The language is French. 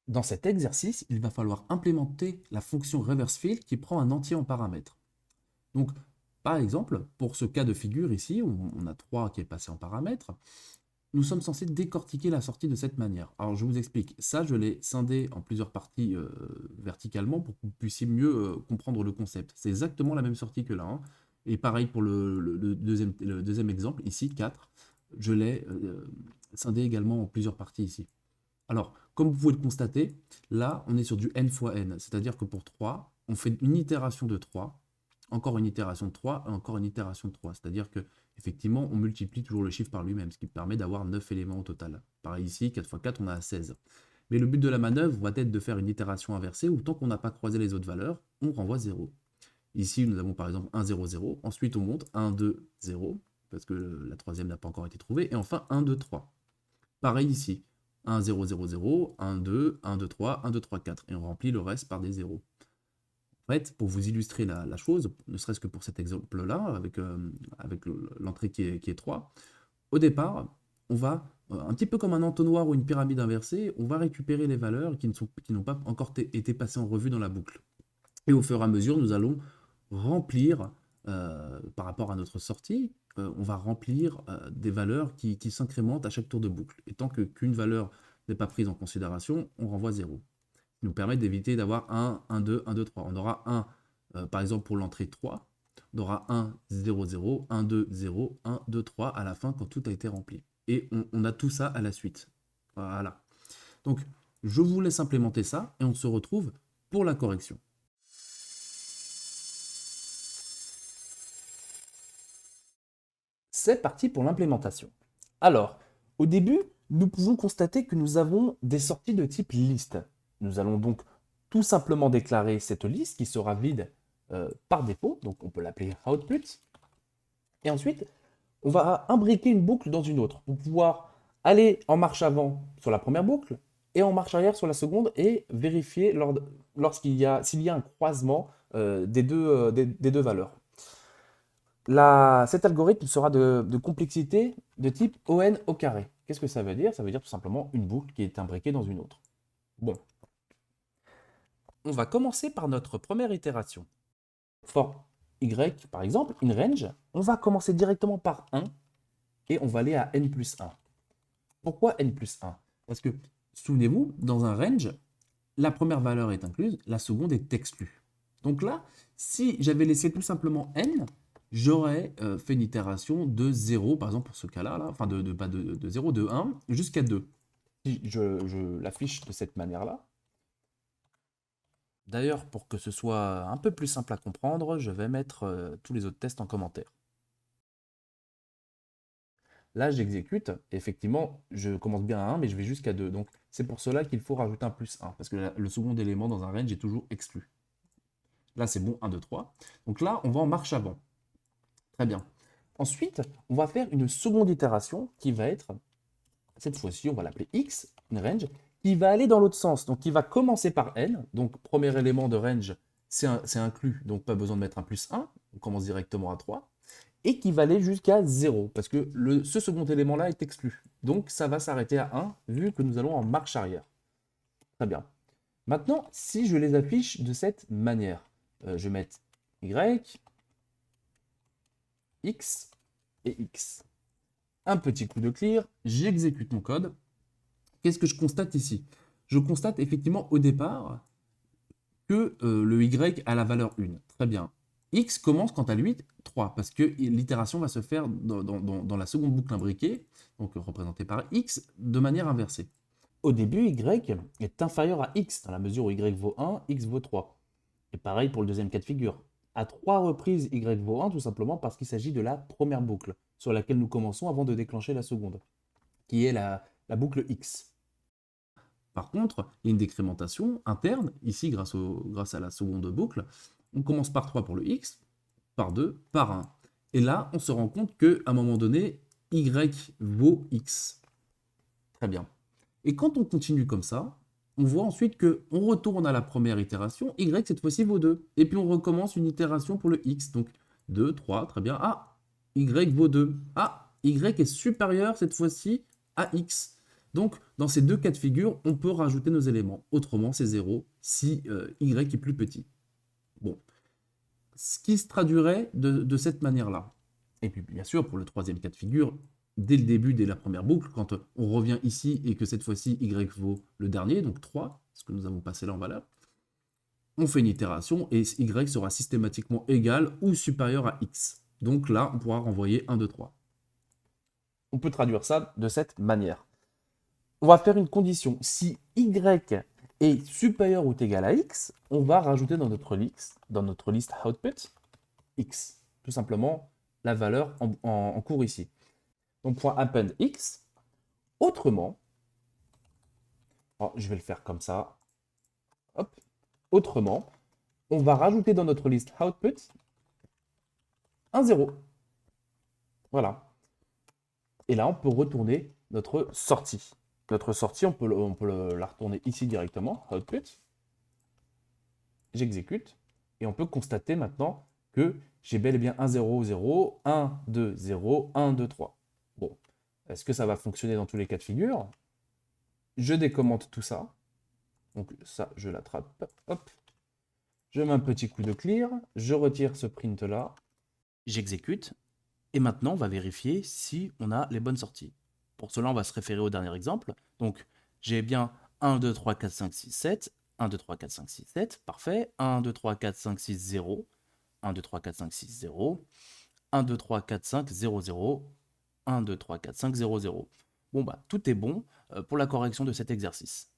Dans cet exercice, il va falloir implémenter la fonction reverse fill qui prend un entier en paramètre. Donc, par exemple, pour ce cas de figure ici, où on a 3 qui est passé en paramètre, nous sommes censés décortiquer la sortie de cette manière. Alors, je vous explique. Ça, je l'ai scindé en plusieurs parties verticalement pour que vous puissiez mieux comprendre le concept. C'est exactement la même sortie que là, hein. Et pareil pour le deuxième exemple, ici, 4. Je l'ai scindé également en plusieurs parties ici. Alors, comme vous pouvez le constater, là, on est sur du n fois n. C'est-à-dire que pour 3, on fait une itération de 3, encore une itération de 3, et encore une itération de 3. C'est-à-dire que effectivement, on multiplie toujours le chiffre par lui-même, ce qui permet d'avoir 9 éléments au total. Pareil ici, 4 fois 4, on a 16. Mais le but de la manœuvre va être de faire une itération inversée, où tant qu'on n'a pas croisé les autres valeurs, on renvoie 0. Ici, nous avons par exemple 1, 0, 0. Ensuite, on monte 1, 2, 0, parce que la troisième n'a pas encore été trouvée. Et enfin, 1, 2, 3. Pareil ici. 1, 0, 0, 0, 1, 2, 1, 2, 3, 1, 2, 3, 4. Et on remplit le reste par des zéros. En fait, pour vous illustrer la chose, ne serait-ce que pour cet exemple-là, avec l'entrée qui est 3, au départ, on va, un petit peu comme un entonnoir ou une pyramide inversée, on va récupérer les valeurs qui n'ont pas encore été passées en revue dans la boucle. Et au fur et à mesure, nous allons remplir, par rapport à notre sortie, on va remplir des valeurs qui s'incrémentent à chaque tour de boucle. Et tant qu'une valeur n'est pas prise en considération, on renvoie 0. Ce qui nous permet d'éviter d'avoir 1, 1, 2, 1, 2, 3. On aura 1, par exemple pour l'entrée 3, on aura 1, 0, 0, 1, 2, 0, 1, 2, 3 à la fin quand tout a été rempli. Et on a tout ça à la suite. Voilà. Donc, je vous laisse implémenter ça et on se retrouve pour la correction. C'est parti pour l'implémentation. Alors, au début, nous pouvons constater que nous avons des sorties de type liste. Nous allons donc tout simplement déclarer cette liste qui sera vide par défaut, donc on peut l'appeler output. Et ensuite, on va imbriquer une boucle dans une autre pour pouvoir aller en marche avant sur la première boucle et en marche arrière sur la seconde et vérifier s'il y a un croisement des deux valeurs. Cet algorithme sera de complexité de type ON au carré. Qu'est-ce que ça veut dire? Ça veut dire tout simplement une boucle qui est imbriquée dans une autre. Bon, on va commencer par notre première itération. For y, par exemple, in range, on va commencer directement par 1 et on va aller à n plus 1. Pourquoi n plus 1? Parce que, souvenez-vous, dans un range, la première valeur est incluse, la seconde est exclue. Donc là, si j'avais laissé tout simplement n, j'aurais fait une itération de 0, par exemple pour ce cas-là, enfin pas de 0, de 1 jusqu'à 2. Si je l'affiche de cette manière-là. D'ailleurs, pour que ce soit un peu plus simple à comprendre, je vais mettre tous les autres tests en commentaire. Là, j'exécute, et effectivement, je commence bien à 1, mais je vais jusqu'à 2. Donc, c'est pour cela qu'il faut rajouter un plus 1, parce que le second élément dans un range est toujours exclu. Là, c'est bon, 1, 2, 3. Donc là, on va en marche avant. Très bien. Ensuite, on va faire une seconde itération qui va être, cette fois-ci, on va l'appeler x, une range, qui va aller dans l'autre sens. Donc, qui va commencer par n. Donc, premier élément de range, c'est inclus, donc pas besoin de mettre un plus 1. On commence directement à 3. Et qui va aller jusqu'à 0, parce que ce second élément-là est exclu. Donc, ça va s'arrêter à 1, vu que nous allons en marche arrière. Très bien. Maintenant, si je les affiche de cette manière, je vais mettre y, x et x. Un petit coup de clear, j'exécute mon code. Qu'est-ce que je constate ici? Je constate effectivement au départ que le y a la valeur 1. Très bien. X commence quant à lui 3, parce que l'itération va se faire dans la seconde boucle imbriquée, donc représentée par x, de manière inversée. Au début, y est inférieur à x, dans la mesure où y vaut 1, x vaut 3. Et pareil pour le deuxième cas de figure. À 3 reprises, y vaut 1, tout simplement parce qu'il s'agit de la première boucle, sur laquelle nous commençons avant de déclencher la seconde, qui est la boucle x. Par contre, il y a une décrémentation interne, ici grâce à la seconde boucle. On commence par 3 pour le x, par 2, par 1. Et là, on se rend compte qu'à un moment donné, y vaut x. Très bien. Et quand on continue comme ça, on voit ensuite qu'on retourne à la première itération, y cette fois-ci vaut 2. Et puis on recommence une itération pour le x. Donc 2, 3, très bien. Ah, y vaut 2. Ah, y est supérieur cette fois-ci à x. Donc, dans ces deux cas de figure, on peut rajouter nos éléments. Autrement, c'est 0 si y est plus petit. Bon, ce qui se traduirait de cette manière-là. Et puis, bien sûr, pour le troisième cas de figure, dès le début, dès la première boucle, quand on revient ici et que cette fois-ci, y vaut le dernier, donc 3, ce que nous avons passé là en valeur, on fait une itération et y sera systématiquement égal ou supérieur à x. Donc là, on pourra renvoyer 1, 2, 3. On peut traduire ça de cette manière. On va faire une condition. Si y est supérieur ou égal à x, on va rajouter dans notre liste output x. Tout simplement la valeur en cours ici. Donc point append x. Autrement, je vais le faire comme ça. Hop. Autrement, on va rajouter dans notre liste output un 0. Voilà. Et là, on peut retourner notre sortie. Notre sortie, on peut la retourner ici directement, output. J'exécute. Et on peut constater maintenant que j'ai bel et bien 1, 0, 0, 1, 2, 0, 1, 2, 3. Bon, est-ce que ça va fonctionner dans tous les cas de figure? Je décommente tout ça. Donc ça, je l'attrape. Hop. Je mets un petit coup de clear. Je retire ce print-là. J'exécute. Et maintenant, on va vérifier si on a les bonnes sorties. Pour cela, on va se référer au dernier exemple. Donc, j'ai bien 1, 2, 3, 4, 5, 6, 7. 1, 2, 3, 4, 5, 6, 7. Parfait. 1, 2, 3, 4, 5, 6, 0. 1, 2, 3, 4, 5, 6, 0. 1, 2, 3, 4, 5, 0, 0. 1, 2, 3, 4, 5, 0, 0. Bon, bah, tout est bon pour la correction de cet exercice.